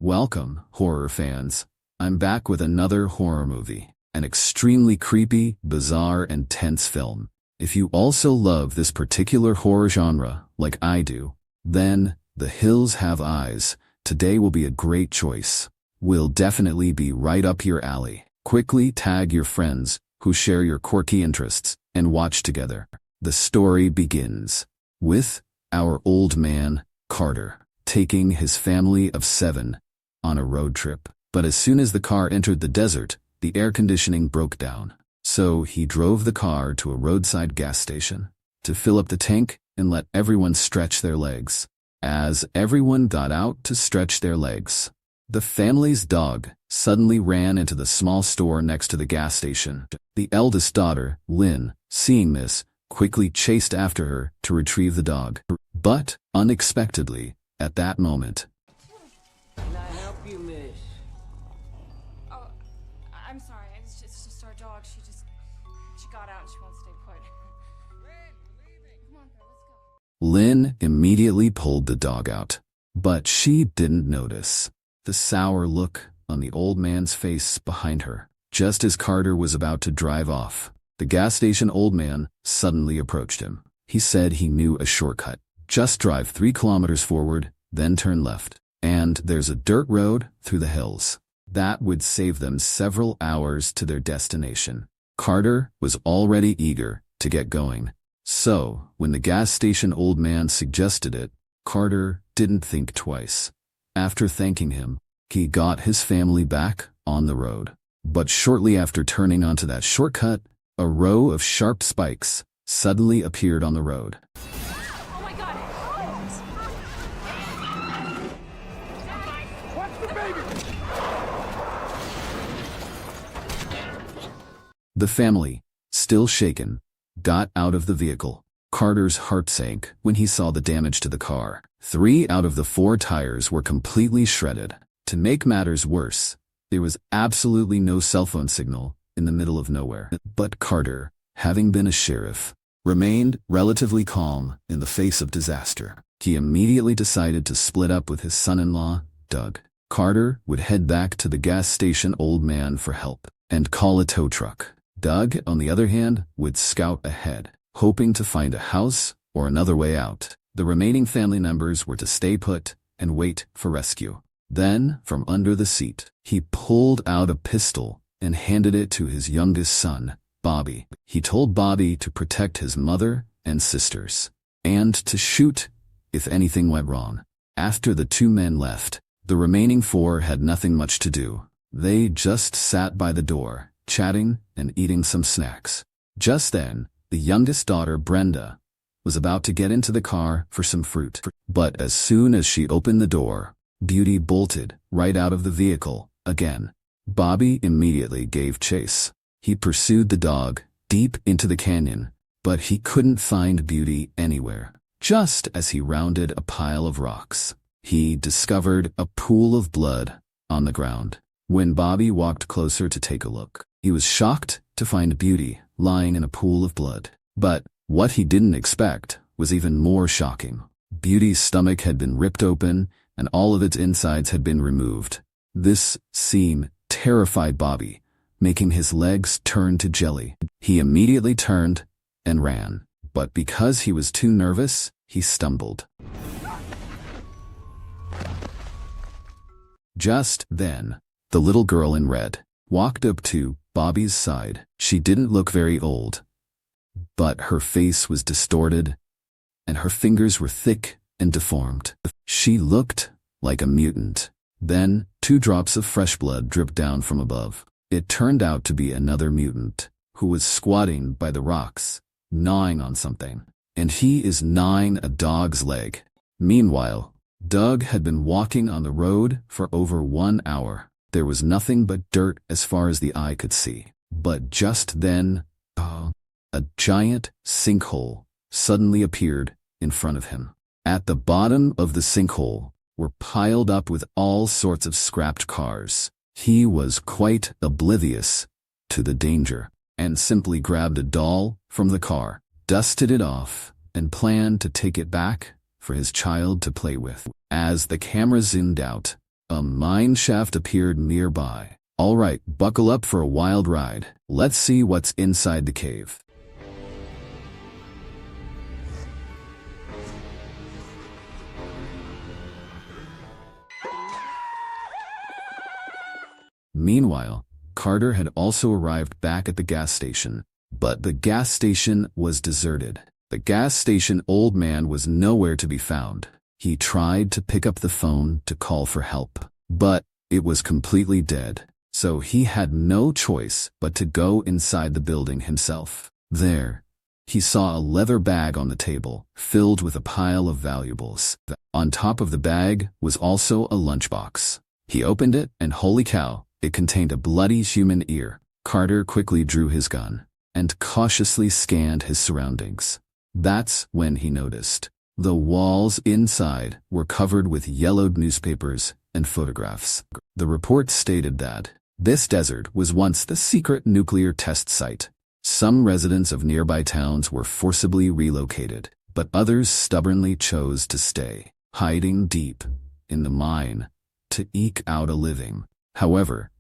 Welcome, horror fans. I'm back with another horror movie, an extremely creepy, bizarre, and tense film. If you also love this particular horror genre, like I do, then The Hills Have Eyes today will be a great choice. Will definitely be right up your alley. Quickly tag your friends who share your quirky interests and watch together. The story begins with our old man, Carter, taking his family of 7 on a road trip. But as soon as the car entered the desert, the air conditioning broke down. So he drove the car to a roadside gas station to fill up the tank and let everyone stretch their legs. As everyone got out to stretch their legs, the family's dog suddenly ran into the small store next to the gas station. The eldest daughter, Lynn, seeing this, quickly chased after her to retrieve the dog. But, unexpectedly, at that moment, Can I help you, miss? Oh, I'm sorry. It's just our dog. She got out and she won't stay put. Come on, girl, let's go. Lynn immediately pulled the dog out. But she didn't notice the sour look on the old man's face behind her. Just as Carter was about to drive off, the gas station old man suddenly approached him. He said he knew a shortcut. Just drive 3 kilometers forward, then turn left, and there's a dirt road through the hills. That would save them several hours to their destination. Carter was already eager to get going. So, when the gas station old man suggested it, Carter didn't think twice. After thanking him, he got his family back on the road. But shortly after turning onto that shortcut, a row of sharp spikes suddenly appeared on the road. Oh my God! Watch the baby! The family, still shaken, got out of the vehicle. Carter's heart sank when he saw the damage to the car. 3 out of the 4 tires were completely shredded. To make matters worse, there was absolutely no cell phone signal in the middle of nowhere. But Carter, having been a sheriff, remained relatively calm in the face of disaster. He immediately decided to split up with his son-in-law, Doug. Carter would head back to the gas station old man for help and call a tow truck. Doug, on the other hand, would scout ahead, hoping to find a house or another way out. The remaining family members were to stay put and wait for rescue. Then, from under the seat, he pulled out a pistol and handed it to his youngest son, Bobby. He told Bobby to protect his mother and sisters, and to shoot if anything went wrong. After the 2 men left, the remaining 4 had nothing much to do. They just sat by the door, chatting and eating some snacks. Just then, the youngest daughter, Brenda, was about to get into the car for some fruit. But as soon as she opened the door, Beauty bolted right out of the vehicle again. Bobby immediately gave chase. He pursued the dog deep into the canyon, but he couldn't find Beauty anywhere. Just as he rounded a pile of rocks, he discovered a pool of blood on the ground. When Bobby walked closer to take a look, he was shocked to find Beauty lying in a pool of blood. But what he didn't expect was even more shocking. Beauty's stomach had been ripped open and all of its insides had been removed. This scene terrified Bobby, making his legs turn to jelly. He immediately turned and ran, but because he was too nervous, he stumbled. Just then, the little girl in red walked up to Bobby's side. She didn't look very old, but her face was distorted, and her fingers were thick and deformed. She looked like a mutant. Then, 2 drops of fresh blood dripped down from above. It turned out to be another mutant, who was squatting by the rocks, gnawing on something. And he is gnawing a dog's leg. Meanwhile, Doug had been walking on the road for over 1 hour. There was nothing but dirt as far as the eye could see. But just then, a giant sinkhole suddenly appeared in front of him. At the bottom of the sinkhole were piled up with all sorts of scrapped cars. He was quite oblivious to the danger and simply grabbed a doll from the car, dusted it off, and planned to take it back for his child to play with. As the camera zoomed out, A mine shaft appeared nearby. All right, buckle up for a wild ride. Let's see what's inside the cave. Meanwhile, Carter had also arrived back at the gas station, but the gas station was deserted. The gas station old man was nowhere to be found. He tried to pick up the phone to call for help, but it was completely dead, so he had no choice but to go inside the building himself. There, he saw a leather bag on the table, filled with a pile of valuables. On top of the bag was also a lunchbox. He opened it, and holy cow, it contained a bloody human ear. Carter quickly drew his gun and cautiously scanned his surroundings. That's when he noticed. The walls inside were covered with yellowed newspapers and photographs. The report stated that this desert was once the secret nuclear test site. Some residents of nearby towns were forcibly relocated, but others stubbornly chose to stay, hiding deep in the mine to eke out a living. However,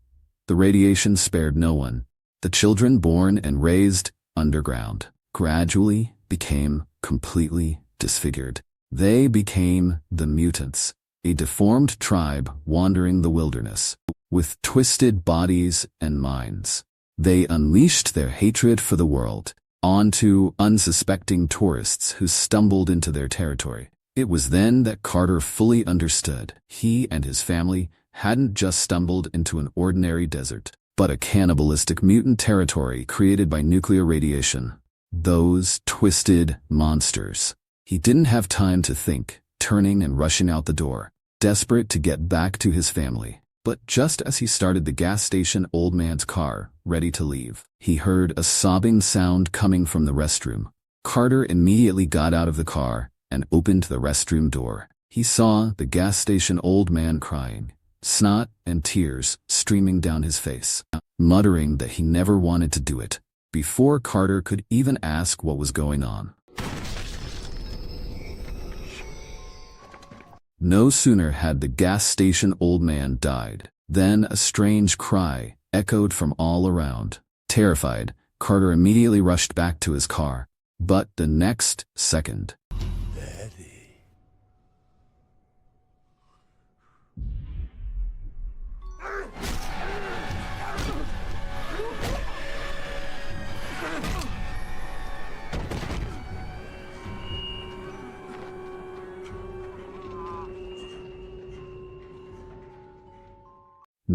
the radiation spared no one. The children born and raised underground gradually became completely disfigured. They became the mutants, a deformed tribe wandering the wilderness, with twisted bodies and minds. They unleashed their hatred for the world onto unsuspecting tourists who stumbled into their territory. It was then that Carter fully understood he and his family hadn't just stumbled into an ordinary desert, but a cannibalistic mutant territory created by nuclear radiation. Those twisted monsters. He didn't have time to think, turning and rushing out the door, desperate to get back to his family. But just as he started the gas station old man's car, ready to leave, he heard a sobbing sound coming from the restroom. Carter immediately got out of the car and opened the restroom door. He saw the gas station old man crying, snot and tears streaming down his face, muttering that he never wanted to do it. Before Carter could even ask what was going on, no sooner had the gas station old man died than a strange cry echoed from all around. Terrified, Carter immediately rushed back to his car. But the next second,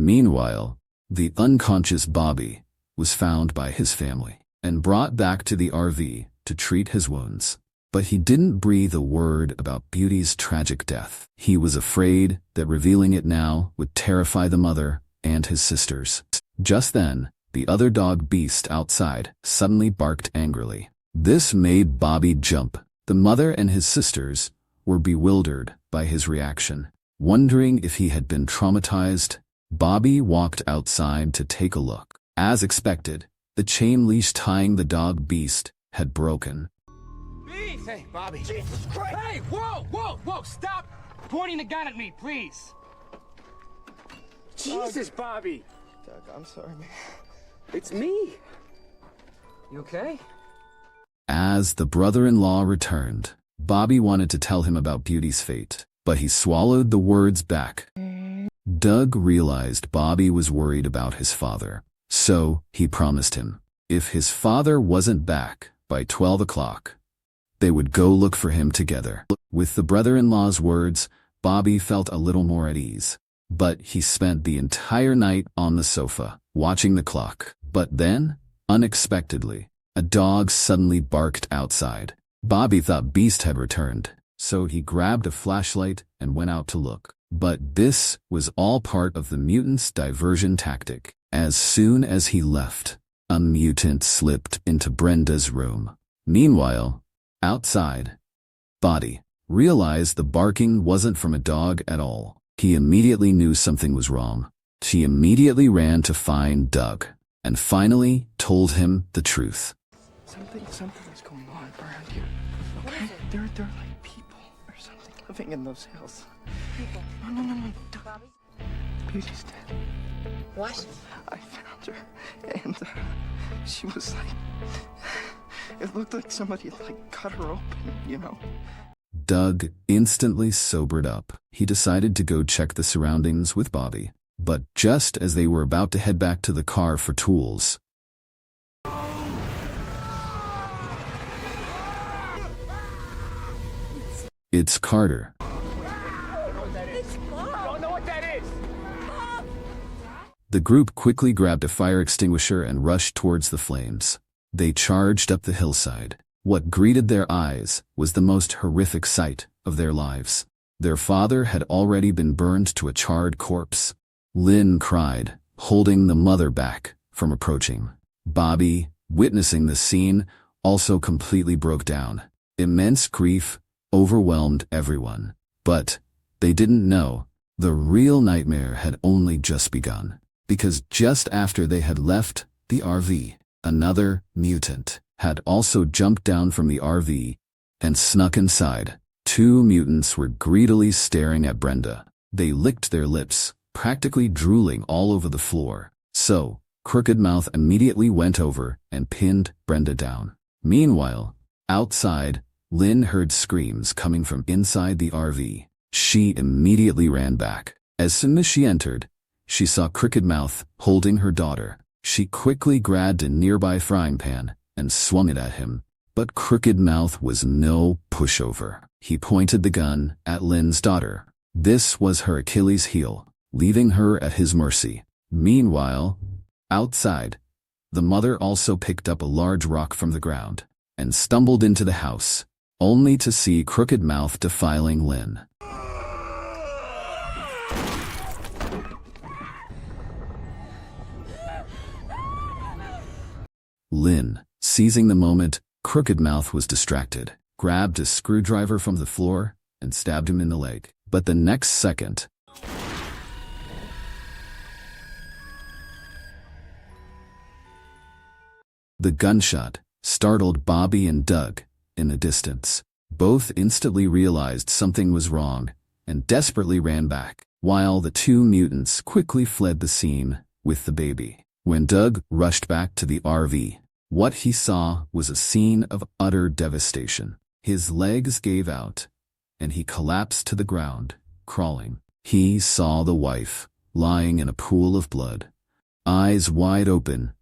meanwhile, the unconscious Bobby was found by his family and brought back to the RV to treat his wounds. But he didn't breathe a word about Beauty's tragic death. He was afraid that revealing it now would terrify the mother and his sisters. Just then, the other dog Beast outside suddenly barked angrily. This made Bobby jump. The mother and his sisters were bewildered by his reaction. Wondering if he had been traumatized, Bobby walked outside to take a look. As expected, the chain leash tying the dog Beast had broken. Beast! Hey, Bobby. Jesus Christ! Hey, whoa! Stop pointing the gun at me, please. Jesus, Bobby. Doug, I'm sorry, man. It's me. You okay? As the brother-in-law returned, Bobby wanted to tell him about Beauty's fate, but he swallowed the words back. Doug realized Bobby was worried about his father, so he promised him, if his father wasn't back by 12 o'clock, they would go look for him together. With the brother-in-law's words, Bobby felt a little more at ease, but he spent the entire night on the sofa, watching the clock. But then, unexpectedly, a dog suddenly barked outside. Bobby thought Beast had returned, so he grabbed a flashlight and went out to look. But this was all part of the mutant's diversion tactic. As soon as he left, a mutant slipped into Brenda's room. Meanwhile, outside, Bobby realized the barking wasn't from a dog at all. He immediately knew something was wrong. She immediately ran to find Doug and finally told him the truth. Something's going on around here. Okay? There are like people or something living in those hills. People. No. Bobby? Beauty's dead. What? I found her, and she was like... It looked like somebody had, like, cut her open, you know? Doug instantly sobered up. He decided to go check the surroundings with Bobby. But just as they were about to head back to the car for tools, it's Carter. The group quickly grabbed a fire extinguisher and rushed towards the flames. They charged up the hillside. What greeted their eyes was the most horrific sight of their lives. Their father had already been burned to a charred corpse. Lynn cried, holding the mother back from approaching. Bobby, witnessing the scene, also completely broke down. Immense grief overwhelmed everyone. But they didn't know the real nightmare had only just begun. Because just after they had left the RV, another mutant had also jumped down from the RV and snuck inside. 2 mutants were greedily staring at Brenda. They licked their lips, practically drooling all over the floor. So, Crooked Mouth immediately went over and pinned Brenda down. Meanwhile, outside, Lynn heard screams coming from inside the RV. She immediately ran back. As soon as she entered, she saw Crooked Mouth holding her daughter. She quickly grabbed a nearby frying pan and swung it at him. But Crooked Mouth was no pushover. He pointed the gun at Lynn's daughter. This was her Achilles heel, leaving her at his mercy. Meanwhile, outside, the mother also picked up a large rock from the ground and stumbled into the house, only to see Crooked Mouth defiling Lynn. Lynn, seizing the moment Crooked Mouth was distracted, grabbed a screwdriver from the floor and stabbed him in the leg. But the next second, the gunshot startled Bobby and Doug in the distance. Both instantly realized something was wrong and desperately ran back, while the 2 mutants quickly fled the scene with the baby. When Doug rushed back to the RV, what he saw was a scene of utter devastation. His legs gave out, and he collapsed to the ground, crawling. He saw the wife lying in a pool of blood, eyes wide open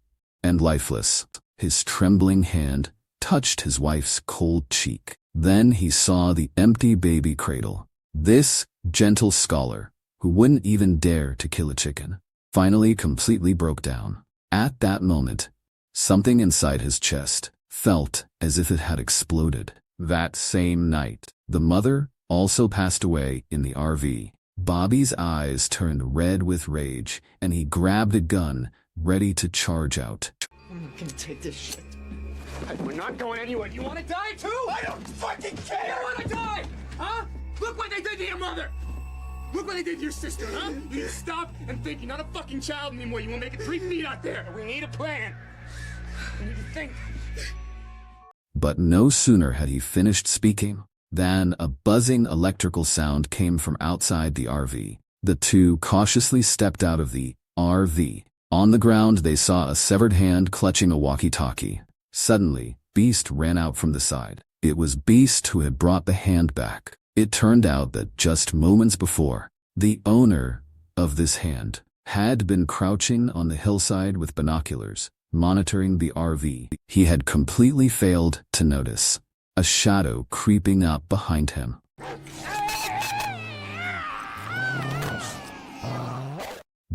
and lifeless. His trembling hand touched his wife's cold cheek. Then he saw the empty baby cradle. This gentle scholar, who wouldn't even dare to kill a chicken, finally completely broke down. At that moment, something inside his chest felt as if it had exploded. That same night, the mother also passed away in the RV. Bobby's eyes turned red with rage, and he grabbed a gun, ready to charge out. I'm not gonna take this shit. We're not going anywhere. You want to die too? I don't fucking care! You want to die? Huh? Look what they did to your mother! Look what they did to your sister, huh? You need to stop and think. You're not a fucking child anymore. You won't make it 3 feet out there. We need a plan. We need to think. But no sooner had he finished speaking than a buzzing electrical sound came from outside the RV. The 2 cautiously stepped out of the RV. On the ground, they saw a severed hand clutching a walkie-talkie. Suddenly, Beast ran out from the side. It was Beast who had brought the hand back. It turned out that just moments before, the owner of this hand had been crouching on the hillside with binoculars, monitoring the RV. He had completely failed to notice a shadow creeping up behind him.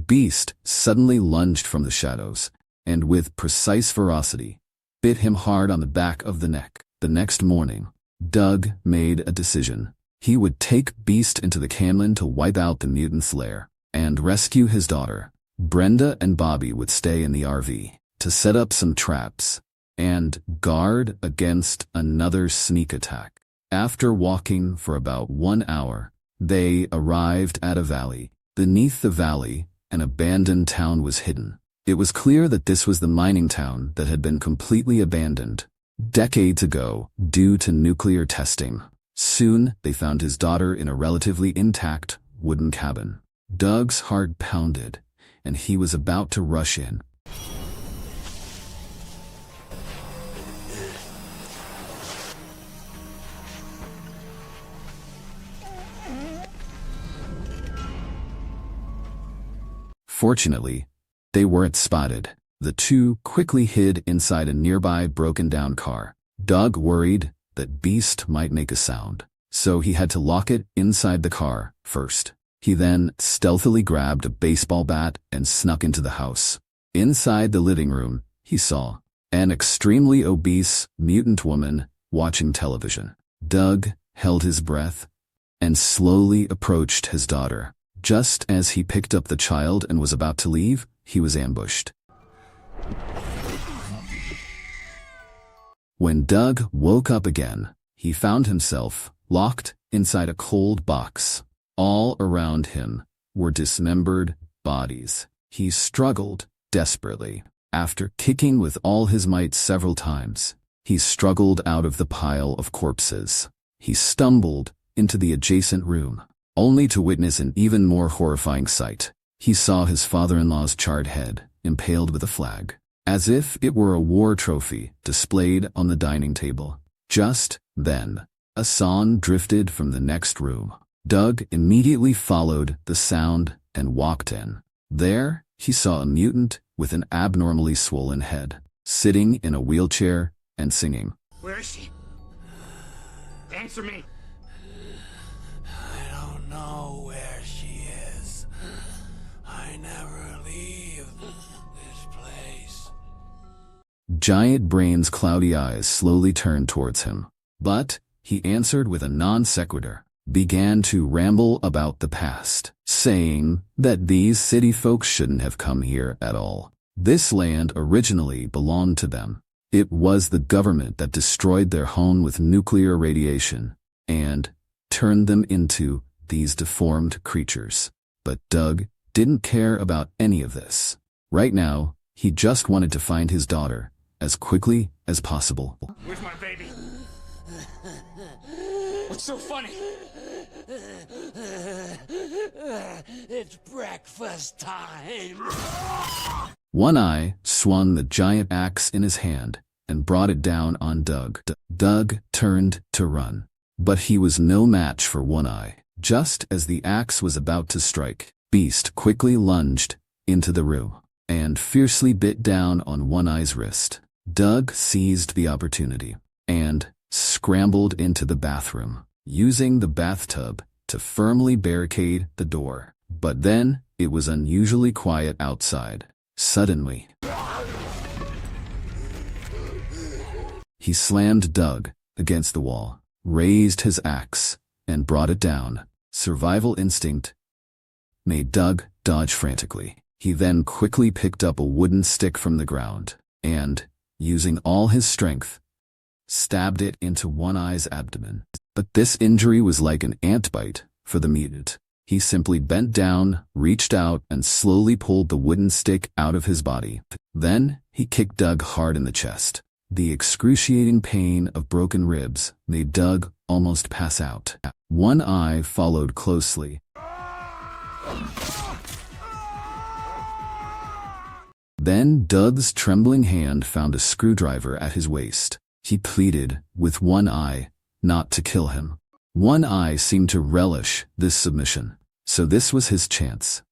Beast suddenly lunged from the shadows, and with precise ferocity, bit him hard on the back of the neck. The next morning, Doug made a decision. He would take Beast into the canyon to wipe out the mutant's lair and rescue his daughter. Brenda and Bobby would stay in the RV to set up some traps and guard against another sneak attack. After walking for about 1 hour, they arrived at a valley. Beneath the valley, an abandoned town was hidden. It was clear that this was the mining town that had been completely abandoned decades ago due to nuclear testing. Soon, they found his daughter in a relatively intact wooden cabin. Doug's heart pounded, and he was about to rush in. Fortunately, they weren't spotted. The two quickly hid inside a nearby broken-down car. Doug worried that Beast might make a sound, so he had to lock it inside the car first. He then stealthily grabbed a baseball bat and snuck into the house. Inside the living room, he saw an extremely obese mutant woman watching television. Doug held his breath and slowly approached his daughter. Just as he picked up the child and was about to leave, he was ambushed. When Doug woke up again, he found himself locked inside a cold box. All around him were dismembered bodies. He struggled desperately. After kicking with all his might several times, he struggled out of the pile of corpses. He stumbled into the adjacent room, only to witness an even more horrifying sight. He saw his father-in-law's charred head impaled with a flag, as if it were a war trophy displayed on the dining table. Just then, a sound drifted from the next room. Doug immediately followed the sound and walked in. There, he saw a mutant with an abnormally swollen head, sitting in a wheelchair and singing. Where is she? Answer me. I don't know where she is. I never leave this place. Giant Brain's cloudy eyes slowly turned towards him, but he answered with a non sequitur, began to ramble about the past, saying that these city folks shouldn't have come here at all. This land originally belonged to them. It was the government that destroyed their home with nuclear radiation and turned them into these deformed creatures. But Doug didn't care about any of this. Right now, he just wanted to find his daughter as quickly as possible. Where's my baby? What's so funny? It's breakfast time. One Eye swung the giant axe in his hand and brought it down on Doug. Doug turned to run, but he was no match for One Eye. Just as the axe was about to strike, Beast quickly lunged into the room and fiercely bit down on One Eye's wrist. Doug seized the opportunity and scrambled into the bathroom, using the bathtub to firmly barricade the door. But then, it was unusually quiet outside. Suddenly, he slammed Doug against the wall, raised his axe, and brought it down. Survival instinct made Doug dodge frantically. He then quickly picked up a wooden stick from the ground and, using all his strength, stabbed it into One Eye's abdomen. But this injury was like an ant bite for the mutant. He simply bent down, reached out, and slowly pulled the wooden stick out of his body. Then, he kicked Doug hard in the chest. The excruciating pain of broken ribs made Doug almost pass out. One Eye followed closely. Then Doug's trembling hand found a screwdriver at his waist. He pleaded with One Eye not to kill him. One Eye seemed to relish this submission, so this was his chance.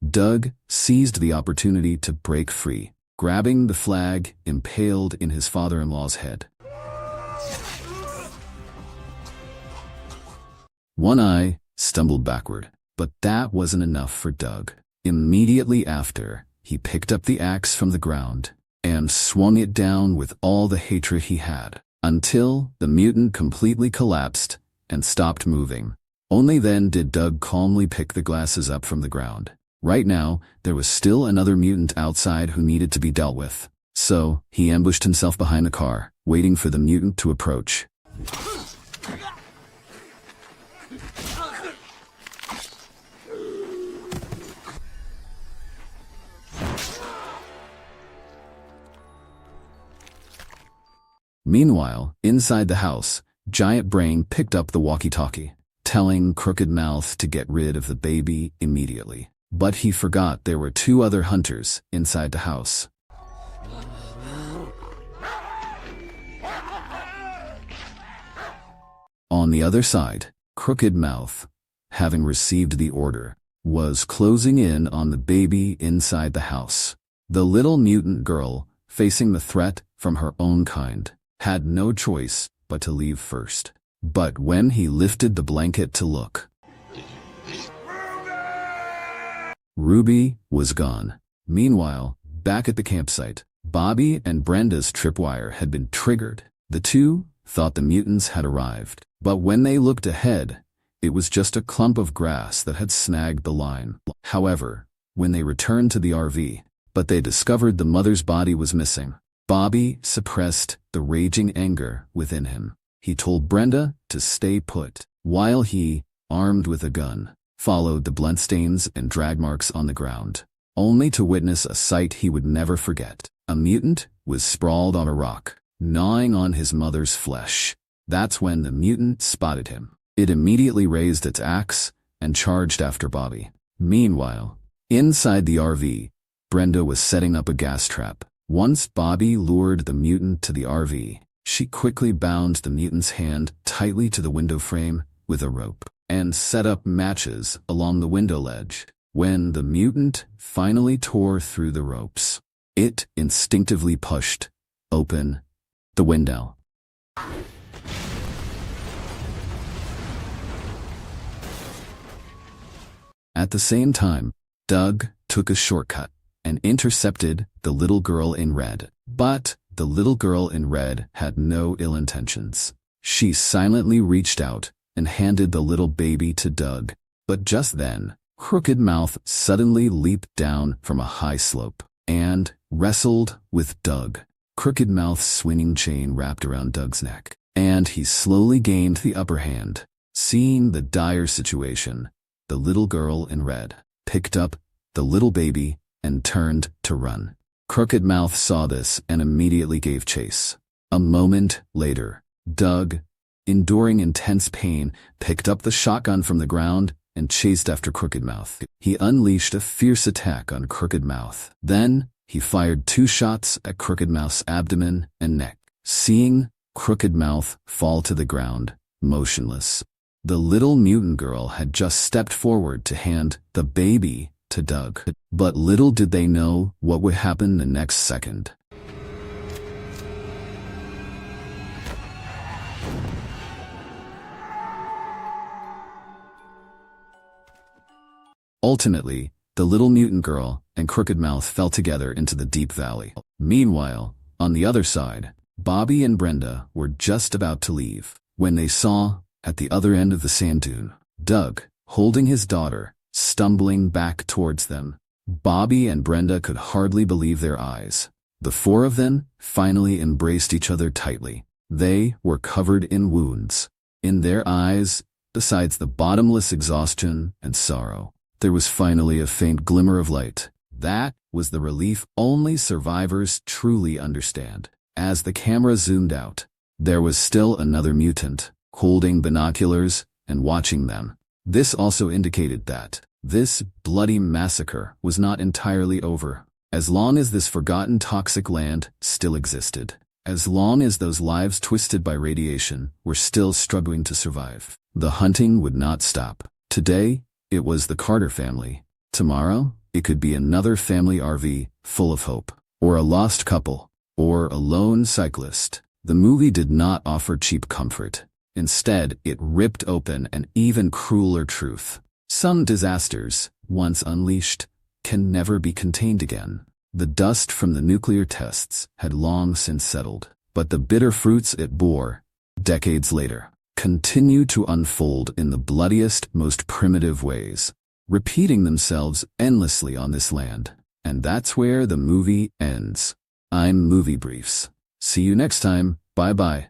Doug seized the opportunity to break free, grabbing the flag impaled in his father-in-law's head. One Eye stumbled backward, but that wasn't enough for Doug. Immediately after, he picked up the axe from the ground and swung it down with all the hatred he had, until the mutant completely collapsed and stopped moving. Only then did Doug calmly pick the glasses up from the ground. Right now, there was still another mutant outside who needed to be dealt with. So, he ambushed himself behind the car, waiting for the mutant to approach. Meanwhile, inside the house, Giant Brain picked up the walkie-talkie, telling Crooked Mouth to get rid of the baby immediately. But he forgot there were 2 other hunters inside the house. On the other side, Crooked Mouth, having received the order, was closing in on the baby inside the house. The little mutant girl, facing the threat from her own kind, had no choice but to leave first. But when he lifted the blanket to look, Ruby was gone. Meanwhile, back at the campsite, Bobby and Brenda's tripwire had been triggered. The 2 thought the mutants had arrived, but when they looked ahead, it was just a clump of grass that had snagged the line. However, when they returned to the RV, they discovered the mother's body was missing. Bobby suppressed the raging anger within him. He told Brenda to stay put, while he, armed with a gun, followed the bloodstains and drag marks on the ground, only to witness a sight he would never forget. A mutant was sprawled on a rock, gnawing on his mother's flesh. That's when the mutant spotted him. It immediately raised its axe and charged after Bobby. Meanwhile, inside the RV, Brenda was setting up a gas trap. Once Bobby lured the mutant to the RV, she quickly bound the mutant's hand tightly to the window frame with a rope and set up matches along the window ledge. When the mutant finally tore through the ropes, it instinctively pushed open the window. At the same time, Doug took a shortcut and intercepted the little girl in red. But the little girl in red had no ill intentions. She silently reached out and handed the little baby to Doug. But just then, Crooked Mouth suddenly leaped down from a high slope and wrestled with Doug. Crooked Mouth's swinging chain wrapped around Doug's neck, and he slowly gained the upper hand. Seeing the dire situation, the little girl in red picked up the little baby and turned to run. Crooked Mouth saw this and immediately gave chase. A moment later, Doug, enduring intense pain, picked up the shotgun from the ground and chased after Crooked Mouth. He unleashed a fierce attack on Crooked Mouth. Then, he fired 2 shots at Crooked Mouth's abdomen and neck. Seeing Crooked Mouth fall to the ground, motionless, the little mutant girl had just stepped forward to hand the baby to Doug. But little did they know what would happen the next second. Ultimately, the little mutant girl and Crooked Mouth fell together into the deep valley. Meanwhile, on the other side, Bobby and Brenda were just about to leave when they saw, at the other end of the sand dune, Doug, holding his daughter, stumbling back towards them. Bobby and Brenda could hardly believe their eyes. The 4 of them finally embraced each other tightly. They were covered in wounds. In their eyes, besides the bottomless exhaustion and sorrow, there was finally a faint glimmer of light. That was the relief only survivors truly understand. As the camera zoomed out, there was still another mutant, holding binoculars and watching them. This also indicated that this bloody massacre was not entirely over. As long as this forgotten toxic land still existed, as long as those lives twisted by radiation were still struggling to survive, the hunting would not stop. Today, it was the Carter family. Tomorrow, it could be another family RV full of hope, or a lost couple, or a lone cyclist. The movie did not offer cheap comfort. Instead, it ripped open an even crueler truth. Some disasters, once unleashed, can never be contained again. The dust from the nuclear tests had long since settled, but the bitter fruits it bore, decades later, continue to unfold in the bloodiest, most primitive ways, repeating themselves endlessly on this land. And that's where the movie ends. I'm Movie Briefs. See you next time. Bye-bye.